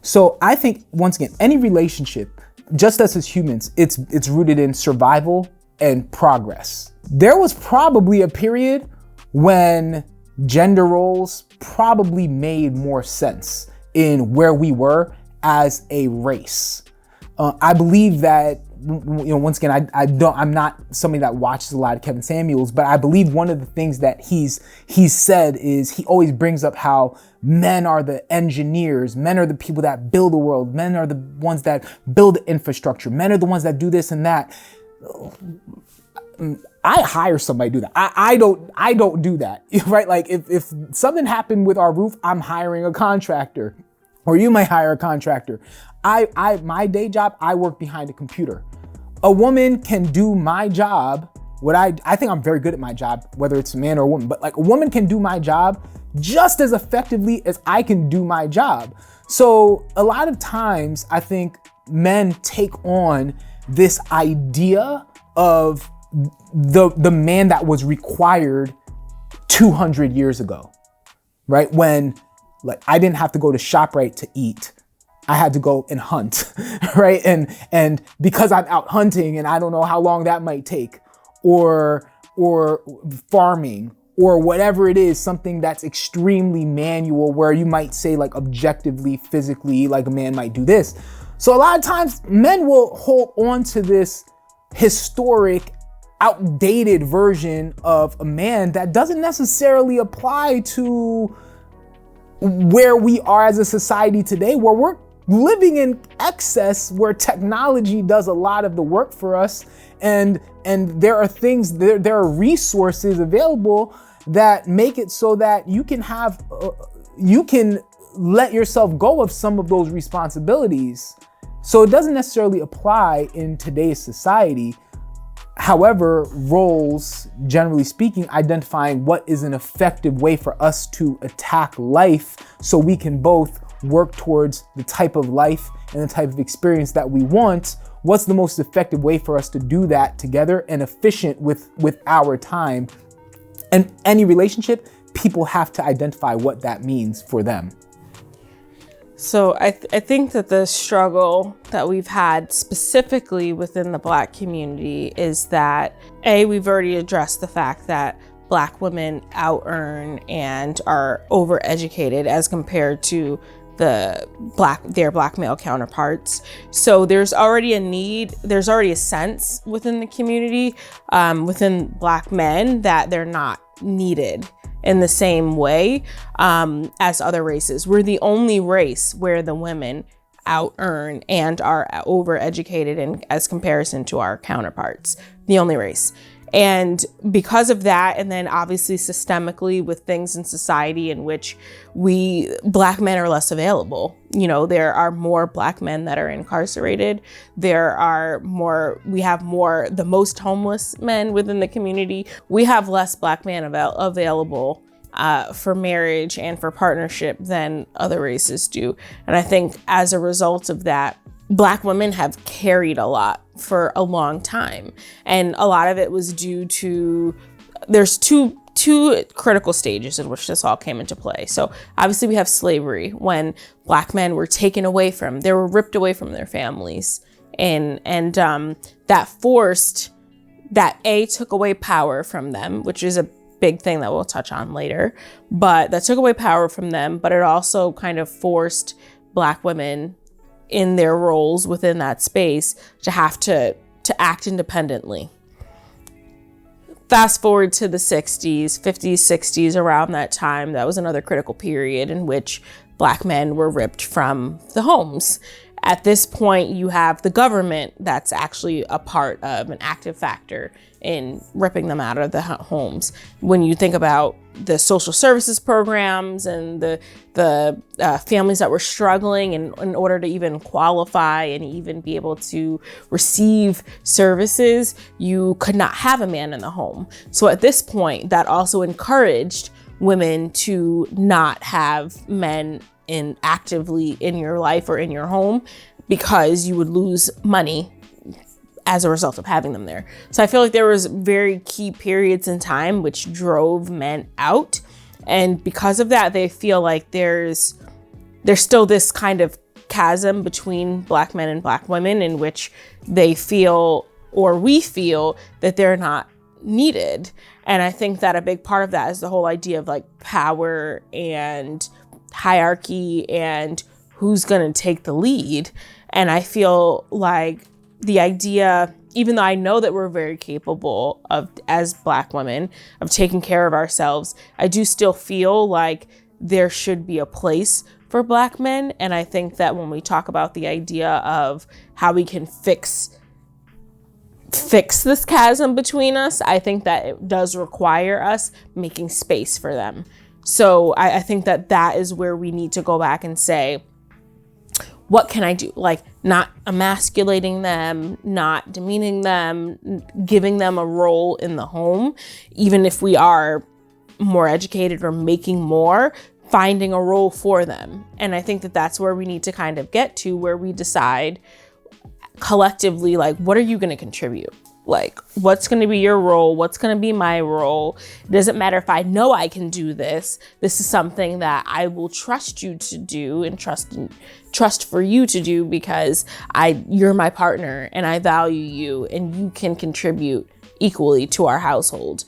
So I think, once again, any relationship, just as humans, it's rooted in survival and progress. There was probably a period when gender roles probably made more sense in where we were as a race. I believe that, once again, I'm not somebody that watches a lot of Kevin Samuels, but I believe one of the things that he's said is he always brings up how men are the engineers, men are the people that build the world, men are the ones that build the infrastructure, men are the ones that do this and that. I hire somebody to do that. I don't do that, right? Like if something happened with our roof, I'm hiring a contractor, or you might hire a contractor. My day job, I work behind a computer. A woman can do my job. I think I'm very good at my job, whether it's a man or a woman, but like a woman can do my job just as effectively as I can do my job. So a lot of times I think men take on this idea of the man that was required 200 years ago, right? When like I didn't have to go to ShopRite to eat. I had to go and hunt, right? And because I'm out hunting and I don't know how long that might take, or farming, or whatever it is, something that's extremely manual where you might say like objectively, physically, like a man might do this. So a lot of times men will hold on to this historic, outdated version of a man that doesn't necessarily apply to where we are as a society today, where we're living in excess, where technology does a lot of the work for us, and there are things, there are resources available that make it so that you can have, you can let yourself go of some of those responsibilities. So it doesn't necessarily apply in today's society. However, roles, generally speaking, identifying what is an effective way for us to attack life so we can both work towards the type of life and the type of experience that we want. What's the most effective way for us to do that together and efficient with our time? And any relationship, people have to identify what that means for them. So I think that the struggle that we've had specifically within the Black community is that, we've already addressed the fact that Black women out-earn and are overeducated as compared to their Black male counterparts. So there's already a need, there's already a sense within the community, within Black men, that they're not needed in the same way as other races. We're the only race where the women out-earn and are overeducated in as comparison to our counterparts. The only race. And because of that, and then obviously systemically with things in society in which Black men are less available. You know, there are more Black men that are incarcerated. We have the most homeless men within the community. We have less Black men available for marriage and for partnership than other races do. And I think as a result of that, Black women have carried a lot for a long time. And a lot of it was due to, there's two critical stages in which this all came into play. So obviously we have slavery, when Black men were they were ripped away from their families. And that took away power from them, which is a big thing that we'll touch on later. But that took away power from them, but it also kind of forced Black women in their roles within that space to have to act independently. Fast forward to the 60s, 50s, 60s, around that time, that was another critical period in which Black men were ripped from the homes. At this point, you have the government that's actually a part of an active factor in ripping them out of the homes. When you think about the social services programs and the families that were struggling in order to even qualify and even be able to receive services, you could not have a man in the home. So at this point, that also encouraged women to not have men actively in your life or in your home, because you would lose money as a result of having them there. So I feel like there was very key periods in time which drove men out. And because of that, they feel like there's still this kind of chasm between Black men and Black women in which they feel, or we feel, that they're not needed. And I think that a big part of that is the whole idea of like power and hierarchy and who's going to take the lead. And I feel like the idea, even though I know that we're very capable of, as Black women, of taking care of ourselves, I do still feel like there should be a place for Black men. And I think that when we talk about the idea of how we can fix this chasm between us, I think that it does require us making space for them. So I think that that is where we need to go back and say, what can I do? Like, not emasculating them, not demeaning them, giving them a role in the home, even if we are more educated or making more, finding a role for them. And I think that that's where we need to kind of get to, where we decide collectively, like, what are you going to contribute? Like, what's going to be your role? What's going to be my role? It doesn't matter if I know I can do this. This is something that I will trust you to do and trust for you to do, because you're my partner and I value you and you can contribute equally to our household.